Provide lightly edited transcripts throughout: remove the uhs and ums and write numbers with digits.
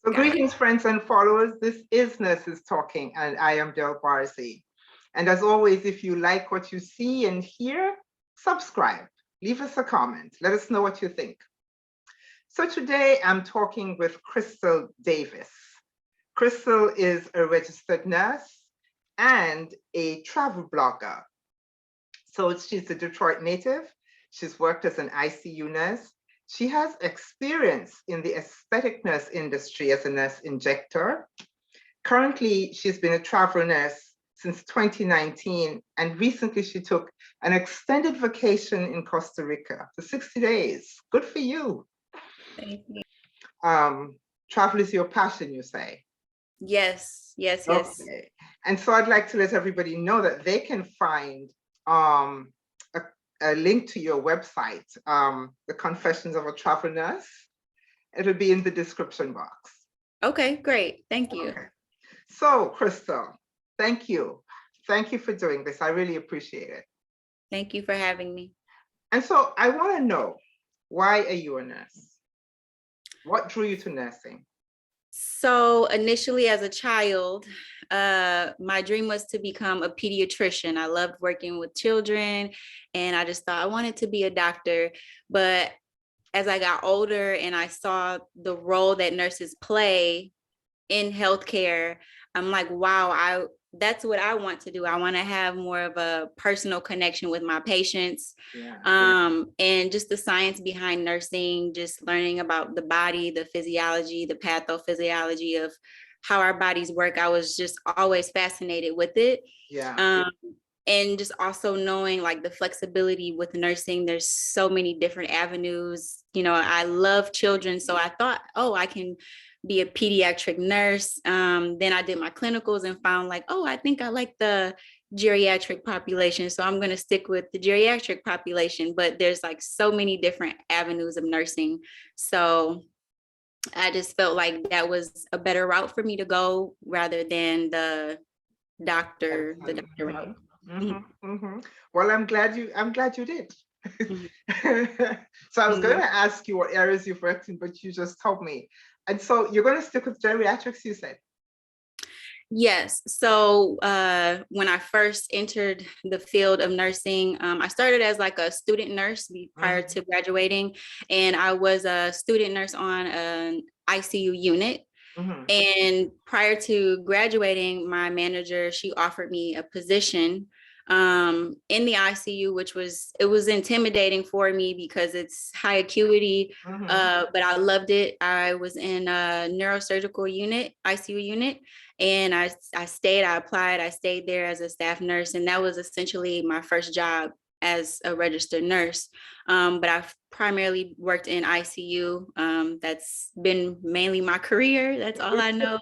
So Got it. greetings, friends and followers. This is Nurses Talking, and I am Del Barzi. And as always, if you like what you see and hear, subscribe, leave us a comment, let us know what you think. So today I'm talking with Krystal Davis. Krystal is a registered nurse and a travel blogger. So she's a Detroit native. She's worked as an ICU nurse. She has experience in the aesthetic nurse industry as a nurse injector. Currently, she's been a travel nurse since 2019, and recently she took an extended vacation in Costa Rica for 60 days. Good for you. Thank you. Travel is your passion, you say? Yes, yes, yes. Okay. And so I'd like to let everybody know that they can find a link to your website, The Confessions of a Travel Nurse. It'll be in the description box. Okay, great. Thank you. Okay. So, Krystal, thank you. Thank you for doing this. I really appreciate it. Thank you for having me. And so I want to know, why are you a nurse? What drew you to nursing? So initially as a child, my dream was to become a pediatrician. I loved working with children and I just thought I wanted to be a doctor. But as I got older and I saw the role that nurses play in healthcare, I'm like, wow, that's what I want to do. I want to have more of a personal connection with my patients. And just the science behind nursing, just learning about the body, the physiology, the pathophysiology of how our bodies work. I was just always fascinated with it. And just also knowing like the flexibility with nursing, there's so many different avenues. You know, I love children. So I thought, oh, I can be a pediatric nurse. Then I did my clinicals and found like, oh, I think I like the geriatric population. So I'm going to stick with the geriatric population, but there's like so many different avenues of nursing. So I just felt like that was a better route for me to go rather than the doctor route. Well, I'm glad you did. So I was going to ask you what areas you've worked in, but you just told me. And so you're going to stick with geriatrics, you said? Yes. So when I first entered the field of nursing, I started as like a student nurse prior to graduating, and I was a student nurse on an ICU unit. And prior to graduating, my manager, she offered me a position in the ICU, which was intimidating for me because it's high acuity, but I loved it. I was in a neurosurgical unit, ICU unit, and I applied, I stayed there as a staff nurse, and that was essentially my first job as a registered nurse. But I've primarily worked in ICU. That's been mainly my career. That's all I know.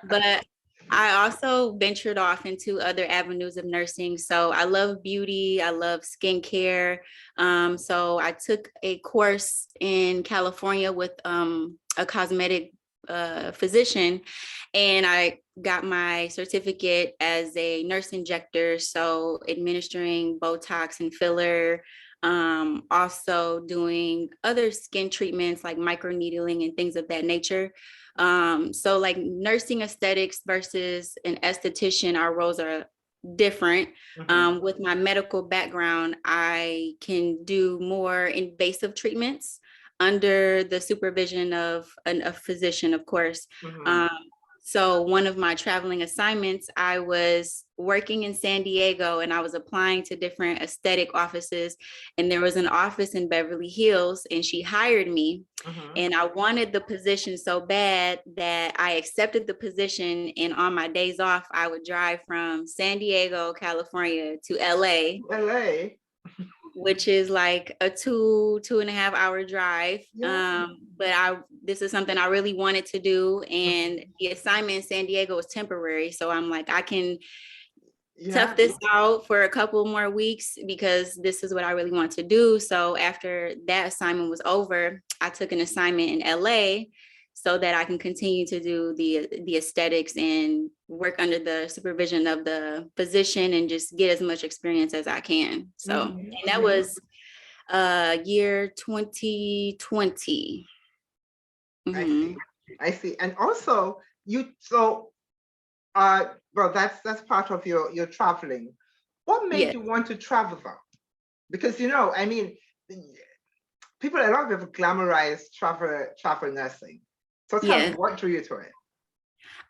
But I also ventured off into other avenues of nursing. So I love beauty. I love skincare. So I took a course in California with a cosmetic physician, and I got my certificate as a nurse injector. So administering Botox and filler, also doing other skin treatments like microneedling and things of that nature. So like nursing aesthetics versus an esthetician, our roles are different. With my medical background, I can do more invasive treatments under the supervision of a physician, of course. So one of my traveling assignments, I was working in San Diego and I was applying to different aesthetic offices, and there was an office in Beverly Hills and she hired me. And I wanted the position so bad that I accepted the position, and on my days off, I would drive from San Diego, California to LA. Which is like a 2.5 hour drive. But this is something I really wanted to do. And the assignment in San Diego was temporary. So I'm like, I can tough this out for a couple more weeks because this is what I really want to do. So after that assignment was over, I took an assignment in LA so that I can continue to do the aesthetics and work under the supervision of the physician and just get as much experience as I can. So and that was year 2020. I see. I see. And also well, that's part of your traveling. What made Yes, you want to travel though? Because I mean, a lot of people glamorize travel nursing. So tell me, yeah. what drew you to it?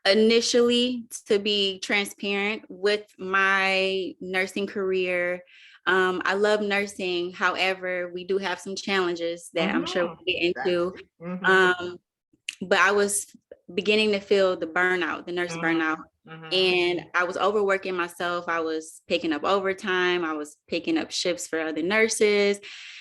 Initially, to be transparent with my nursing career, I love nursing. However, we do have some challenges that I'm sure Mm-hmm. we'll get That's into. mm-hmm. Um, but I was beginning to feel the burnout, the nurse burnout. Mm-hmm. Mm-hmm. And I was overworking myself. I was picking up overtime. I was picking up shifts for other nurses.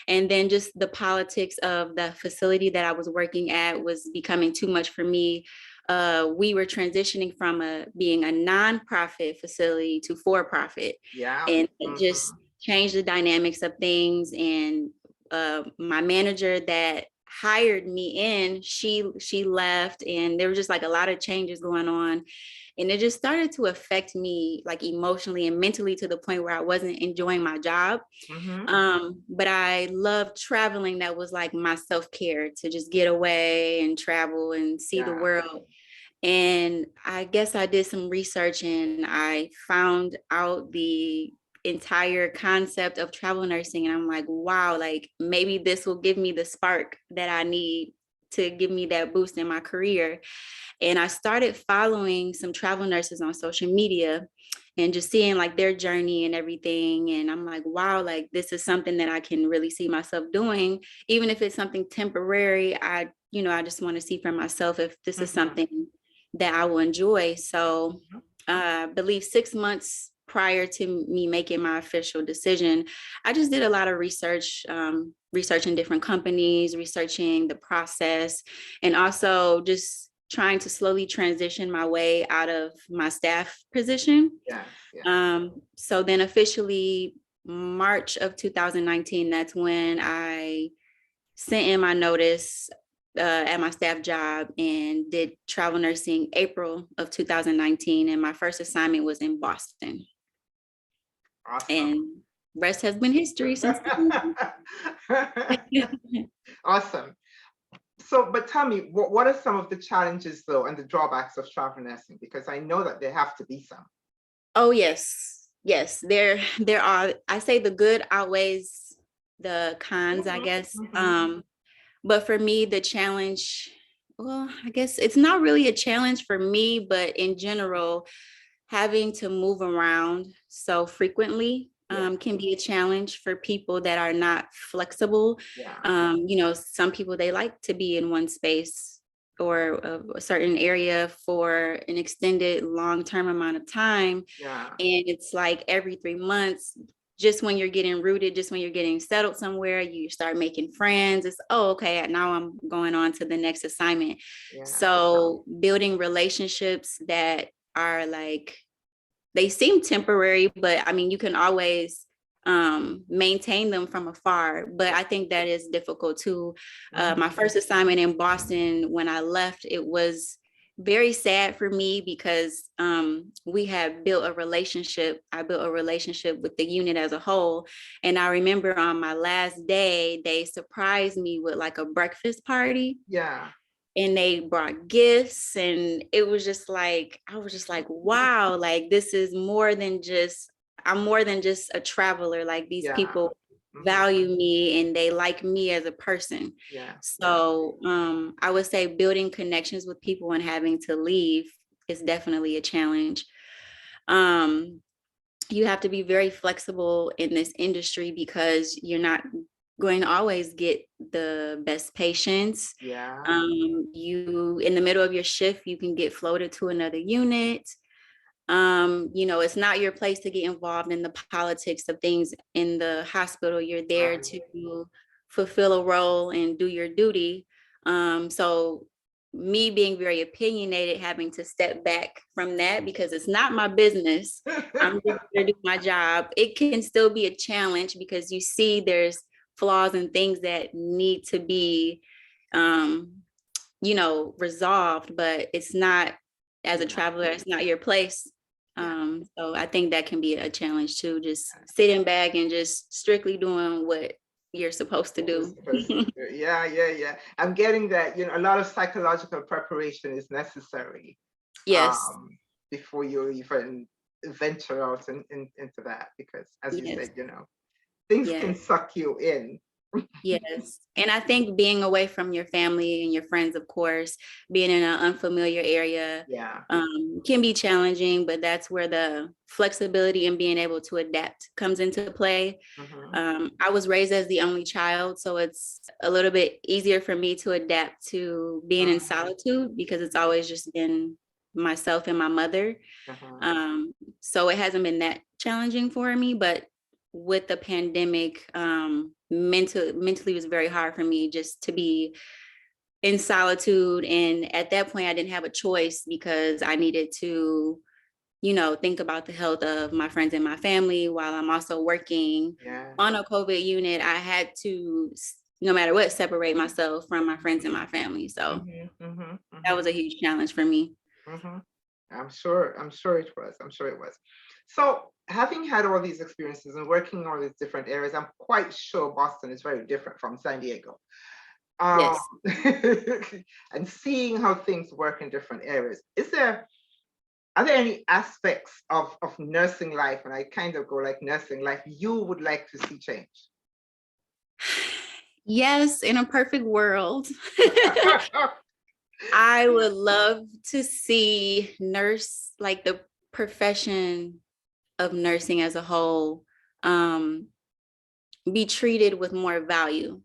And then just the politics of the facility that I was working at was becoming too much for me. We were transitioning from being a nonprofit facility to for-profit. Yeah. And it just Mm-hmm. changed the dynamics of things. And my manager that hired me in, she left, and there was just like a lot of changes going on, and it just started to affect me like emotionally and mentally to the point where I wasn't enjoying my job. Mm-hmm. But I loved traveling. That was like my self-care, to just get away and travel and see the Yeah. world. And I guess I did some research and I found out the entire concept of travel nursing. And I'm like, wow, like maybe this will give me the spark that I need to give me that boost in my career. And I started following some travel nurses on social media and just seeing like their journey and everything. And I'm like, wow, like this is something that I can really see myself doing, even if it's something temporary. I just want to see for myself if this is Mm-hmm. something that I will enjoy. So I believe 6 months prior to me making my official decision, I just did a lot of research, researching different companies, researching the process, and also just trying to slowly transition my way out of my staff position. Yes. Yes. So then officially March of 2019, that's when I sent in my notice at my staff job and did travel nursing April of 2019. And my first assignment was in Boston. Awesome. And rest has been history since then. Awesome. So, but tell me, what are some of the challenges though and the drawbacks of travel nursing? Because I know that there have to be some. Oh yes, yes. There are. I say the good outweighs the cons, I Mhm, guess. mhm. But for me, the challenge, well, I guess it's not really a challenge for me, but in general, having to move around so frequently Yeah, can be a challenge for people that are not flexible. yeah, Some people, they like to be in one space or a certain area for an extended long-term amount of time. yeah, And it's like every 3 months, just when you're getting rooted, just when you're getting settled somewhere, you start making friends. It's, oh, okay, now I'm going on to the next assignment. yeah, So building relationships that are like, they seem temporary, but I mean, you can always maintain them from afar. But I think that is difficult too. My mhm, first assignment in Boston, when I left, it was very sad for me because we had built a relationship. I built a relationship with the unit as a whole. And I remember on my last day, they surprised me with like a breakfast party, yeah, and they brought gifts, and it was just like, I was just like, wow, like this is more than just, I'm more than just a traveler. Like these yeah, people mhm, value me and they like me as a person. yeah, yeah, So I would say building connections with people and having to leave is definitely a challenge. um you have to be very flexible in this industry because you're not going to always get the best patients. yeah, You, in the middle of your shift, you can get floated to another unit. It's not your place to get involved in the politics of things in the hospital. You're there right, to fulfill a role and do your duty. So me being very opinionated, having to step back from that because it's not my business. I'm just there to do my job. It can still be a challenge because you see there's flaws and things that need to be um, resolved, but it's not, as a yeah, traveler, it's not your place. yeah, So I think that can be a challenge too, just sitting back and just strictly doing what you're supposed to what we're do. supposed to do. Yeah, yeah, yeah. I'm getting that, a lot of psychological preparation is necessary Yes, um, before you even venture out into that, because as you yes, said, things can yes. suck you in. Yes. And I think being away from your family and your friends, of course, being in an unfamiliar area Yeah. can be challenging, but that's where the flexibility and being able to adapt comes into play. Hmm. I was raised as the only child, so it's a little bit easier for me to adapt to being in Hmm. solitude because it's always just been myself and my mother. Hmm. So it hasn't been that challenging for me, but with the pandemic, mentally was very hard for me just to be in solitude. And at that point, I didn't have a choice because I needed to, think about the health of my friends and my family while I'm also working Yeah. on a COVID unit. I had to, no matter what, separate myself from my friends and my family. So Hmm. Hmm. that Hmm. was a huge challenge for me. Hmm. I'm sure it was. I'm sure it was. So, having had all these experiences and working in all these different areas, I'm quite sure Boston is very different from San Diego. Um, Yes. and seeing how things work in different areas. Are there any aspects of nursing life, and I kind of go like nursing life, you would like to see change? Yes, in a perfect world. I would love to see like the profession of nursing as a whole, um, be treated with more value.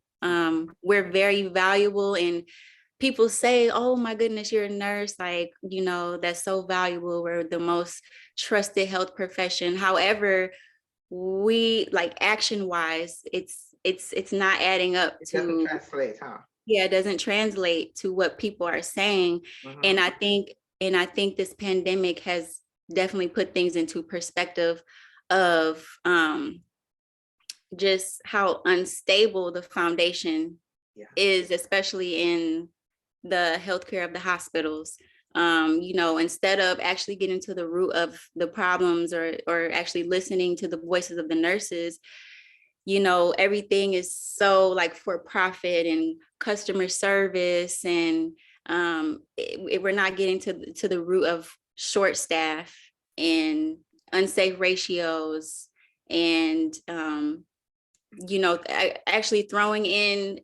We're very valuable, and people say, oh my goodness, you're a nurse. Like, that's so valuable. We're the most trusted health profession. However, we like action wise, it's not adding up It doesn't to, translate, huh? yeah, it doesn't translate to what people are saying. Hmm. And I think this pandemic has definitely put things into perspective of just how unstable the foundation Yeah. is, especially in the healthcare of the hospitals. Instead of actually getting to the root of the problems, or actually listening to the voices of the nurses, everything is so like for profit and customer service, and we're not getting to the root of short staff and unsafe ratios, and actually throwing in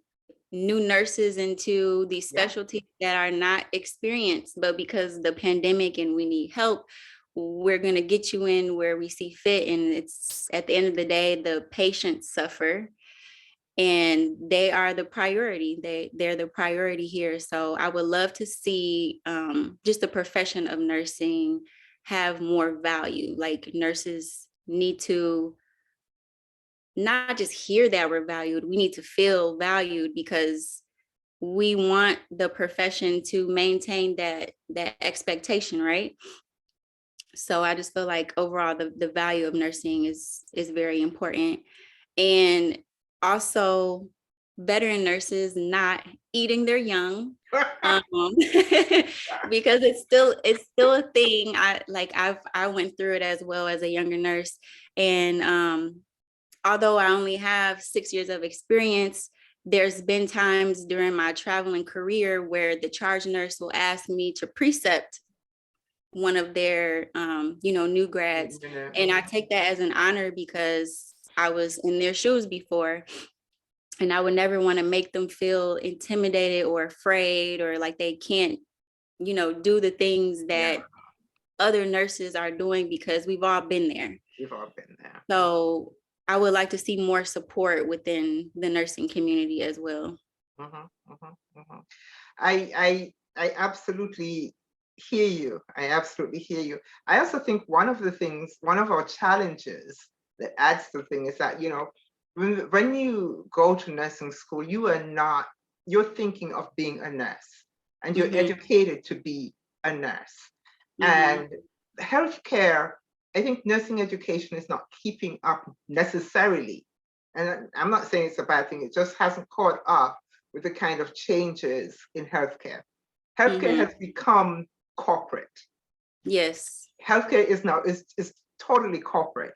new nurses into these Yeah. specialties that are not experienced, but because the pandemic and we need help, we're going to get you in where we see fit. And it's at the end of the day, the patients suffer, and they are the priority. They're the priority here. So I would love to see just the profession of nursing have more value. Like, nurses need to not just hear that we're valued, we need to feel valued, because we want the profession to maintain that expectation, right? So I just feel like overall the value of nursing is very important. And also, veteran nurses not eating their young, um, because it's still a thing. I went through it as well as a younger nurse, and although I only have 6 years of experience, there's been times during my traveling career where the charge nurse will ask me to precept one of their, new grads. And I take that as an honor because I was in their shoes before. And I would never want to make them feel intimidated or afraid, or like they can't, do the things Yeah. that other nurses are doing, because we've all been there. We've all been there. So I would like to see more support within the nursing community as well. Hmm. Hmm. Hmm. I absolutely hear you. I absolutely hear you. I also think one of our challenges that adds to the thing is that, when you go to nursing school, you're thinking of being a nurse, and you're Hmm. educated to be a nurse. Hmm. And healthcare, I think nursing education is not keeping up necessarily. And I'm not saying it's a bad thing, it just hasn't caught up with the kind of changes in healthcare. Healthcare Hmm. has become corporate. Yes. Healthcare is totally corporate.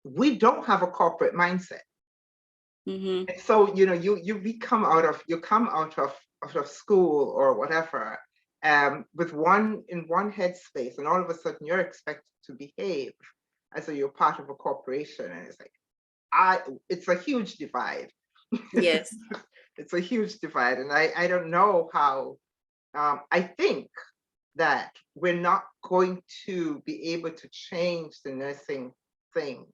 We don't have a corporate mindset. Mm-hmm. And so, you know, you come out of school or whatever, with one headspace, and all of a sudden you're expected to behave as though you're part of a corporation, and it's like, it's a huge divide. Yes. It's a huge divide, and I don't know how. I think that we're not going to be able to change the nursing thing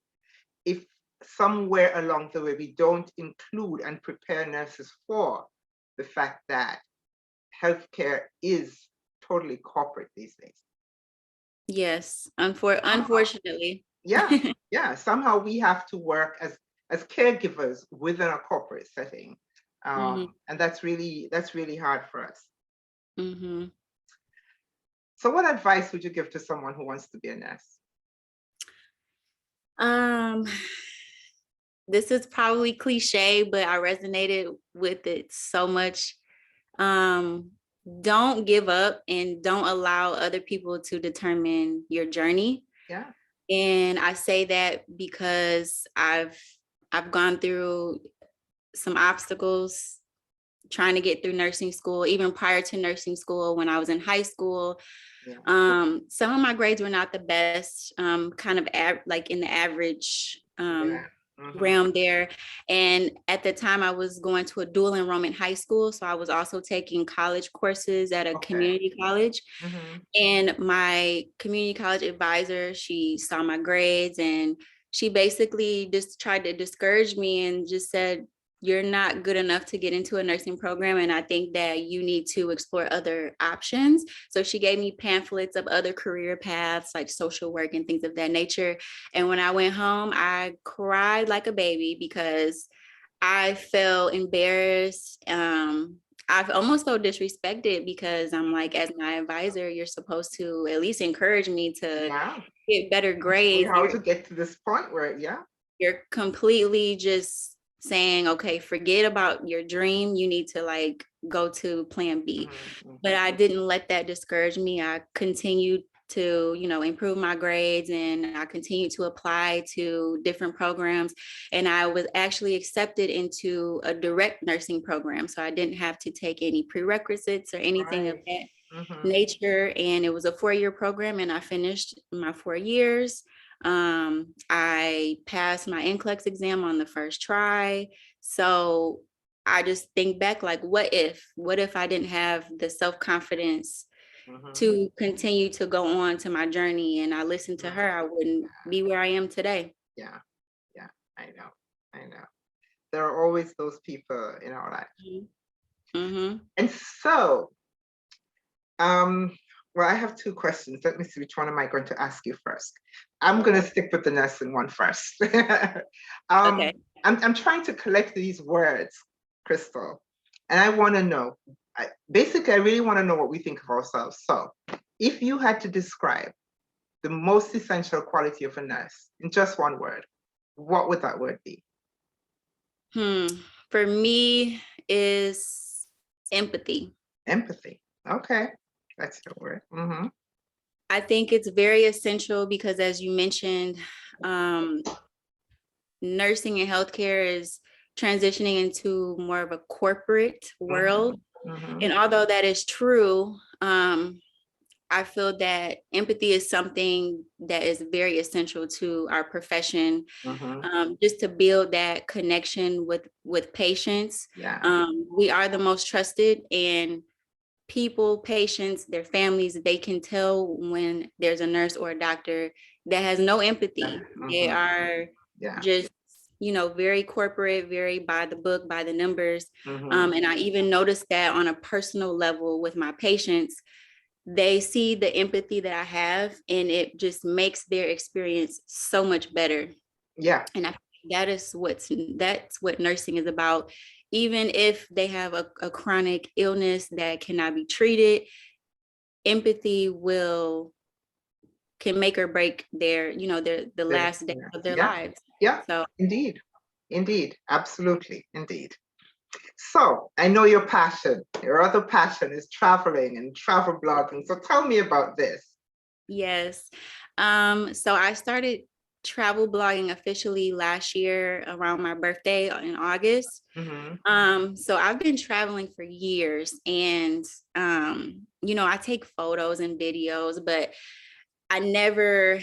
if somewhere along the way we don't include and prepare nurses for the fact that healthcare is totally corporate these days. Yes. Somehow, Unfortunately. yeah, yeah. Somehow we have to work as caregivers within a corporate setting, Mm-hmm. and that's really hard for us. Mm-hmm. So, what advice would you give to someone who wants to be a nurse? Um, this is probably cliche, but I resonated with it so much. Um, don't give up and don't allow other people to determine your journey. Yeah. And I say that because I've gone through some obstacles trying to get through nursing school, even prior to nursing school when I was in high school. Yeah. Some of my grades were not the best, kind of like in the average Yeah. Mm-hmm. realm there. And at the time I was going to a dual enrollment high school. So I was also taking college courses at a Okay. community college. Mm-hmm. And my community college advisor, she saw my grades and she basically just tried to discourage me and just said, you're not good enough to get into a nursing program. And I think that you need to explore other options. So she gave me pamphlets of other career paths like social work and things of that nature. And when I went home, I cried like a baby because I felt embarrassed. I've almost felt disrespected because I'm like, as my advisor, you're supposed to at least encourage me to Yeah. get better We grades. how to get to this point where, yeah. You're completely just saying, okay, forget about your dream. You need to like go to plan B. Mm-hmm. But I didn't let that discourage me. I continued to, improve my grades and I continued to apply to different programs. And I was actually accepted into a direct nursing program. So I didn't have to take any prerequisites or anything of Right. that Mm-hmm. nature. And it was a 4-year program and I finished my 4 years. I passed my NCLEX exam on the first try. So I just think back like, what if I didn't have the self-confidence Mm-hmm. to continue to go on to my journey and I listened to Mm-hmm. her, I wouldn't be where I am today. Yeah. Yeah. I know. I know. There are always those people in our life. Mm-hmm. And so, well, I have two questions. Let me see, which one am I going to ask you first? I'm going to stick with the nursing one first. Okay. I'm trying to collect these words, Krystal, and I want to know, basically, I really want to know what we think of ourselves. So if you had to describe the most essential quality of a nurse in just one word, what would that word be? For me is empathy. Empathy. Okay, that's your word. Mm-hmm. I think it's very essential because as you mentioned, nursing and healthcare is transitioning into more of a corporate world. Mm-hmm. And although that is true, I feel that empathy is something that is very essential to our profession, Mm-hmm. just to build that connection with patients. Yeah. We are the most trusted, and people, patients, their families, they can tell when there's a nurse or a doctor that has no empathy. They Mm-hmm. are Yeah. just, very corporate, very by the book, by the numbers. Mm-hmm. And I even noticed that on a personal level with my patients, they see the empathy that I have and it just makes their experience so much better. Yeah. And I think that's what nursing is about. Even if they have a chronic illness that cannot be treated, empathy can make or break the last day of their Yeah. lives. Yeah. So Indeed. Indeed. Absolutely. Indeed. So I know your passion, your other passion is traveling and travel blogging. So tell me about this. yes. So I started travel blogging officially last year around my birthday in August. So I've been traveling for years, and I take photos and videos, but I never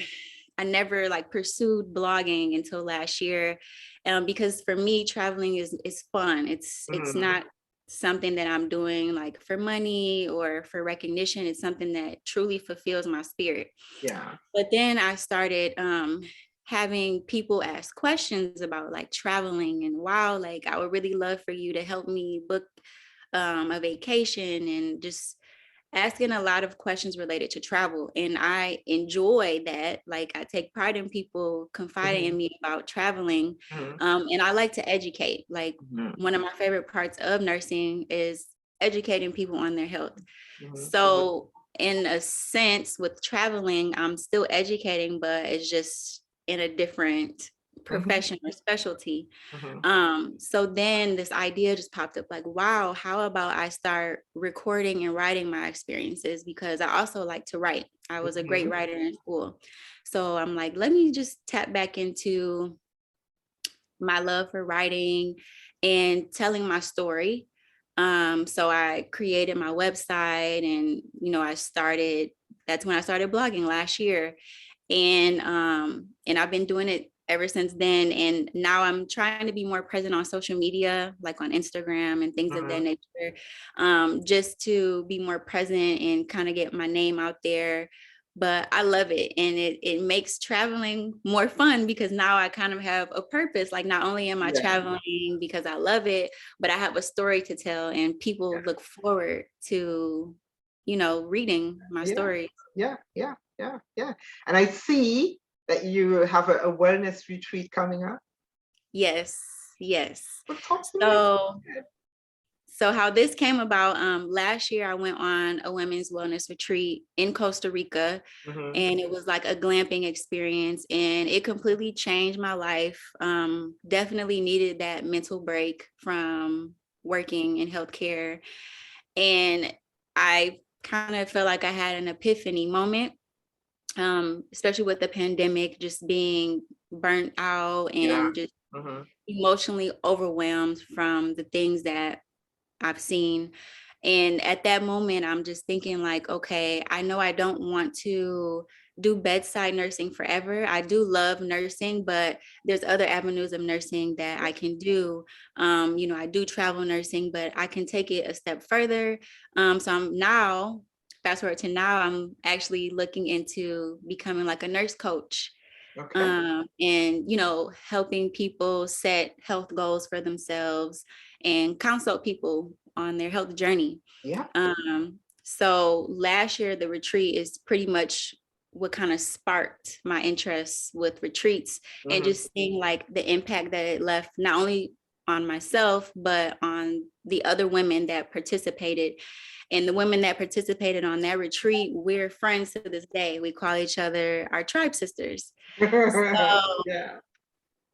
like pursued blogging until last year, because for me, traveling is fun. It's not something that I'm doing like for money or for recognition. It's something that truly fulfills my spirit. Yeah. But then I started having people ask questions about like traveling, and wow, like I would really love for you to help me book a vacation, and just asking a lot of questions related to travel. And I enjoy that. Like I take pride in people confiding in me about traveling. And I like to educate. Like one of my favorite parts of nursing is educating people on their health. So in a sense, with traveling, I'm still educating, but it's just in a different profession or specialty. So then this idea just popped up, like, wow, how about I start recording and writing my experiences? Because I also like to write. I was a great writer in school. So I'm like, let me just tap back into my love for writing and telling my story. So I created my website, and that's when I started blogging last year. And I've been doing it ever since then. And now I'm trying to be more present on social media, like on Instagram and things of that nature, just to be more present and kind of get my name out there. But I love it, and it makes traveling more fun, because now I kind of have a purpose. Like not only am I traveling because I love it, but I have a story to tell, and people look forward to reading my story. Yeah. And I see that you have a wellness retreat coming up. Yes. Well, talk to me about it. So how this came about, last year I went on a women's wellness retreat in Costa Rica, and it was like a glamping experience, and it completely changed my life. Definitely needed that mental break from working in healthcare. And I kind of felt like I had an epiphany moment, especially with the pandemic, just being burnt out and just emotionally overwhelmed from the things that I've seen. And at that moment, I'm just thinking like, okay, I know I don't want to do bedside nursing forever. I do love nursing, but there's other avenues of nursing that I can do. I do travel nursing, but I can take it a step further. So I'm now, fast forward to now, I'm actually looking into becoming like a nurse coach. And helping people set health goals for themselves and consult people on their health journey. So last year the retreat is pretty much what kind of sparked my interest with retreats, and just seeing like the impact that it left not only on myself but on the other women that participated. And the women that participated on that retreat, we're friends to this day. We call each other our tribe sisters. So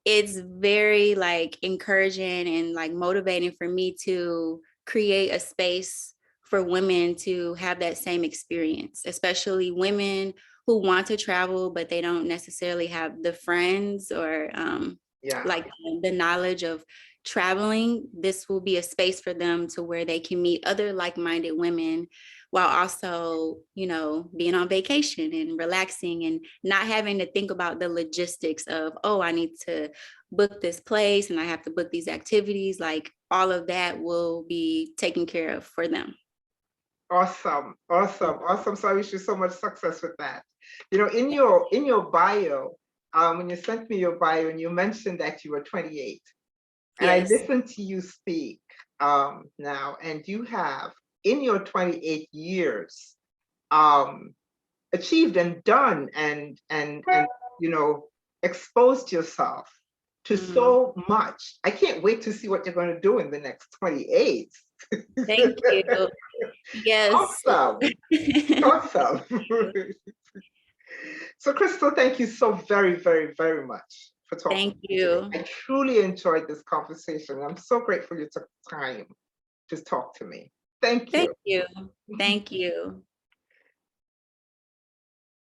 it's very like encouraging and like motivating for me to create a space for women to have that same experience, especially women who want to travel, but they don't necessarily have the friends or like the knowledge of traveling. This will be a space for them to where they can meet other like-minded women while also, being on vacation and relaxing and not having to think about the logistics of, oh, I need to book this place and I have to book these activities. Like all of that will be taken care of for them. Awesome. So I wish you so much success with that. In your bio, when you sent me your bio and you mentioned that you were 28, and I listened to you speak now, and you have in your 28 years achieved and done and exposed yourself to so much. I can't wait to see what you're going to do in the next 28. Thank you. Yes. Awesome. So Krystal, thank you so very, very, very much for talking. Thank you. I truly enjoyed this conversation. I'm so grateful you took time to talk to me. Thank you. Thank you. Thank you.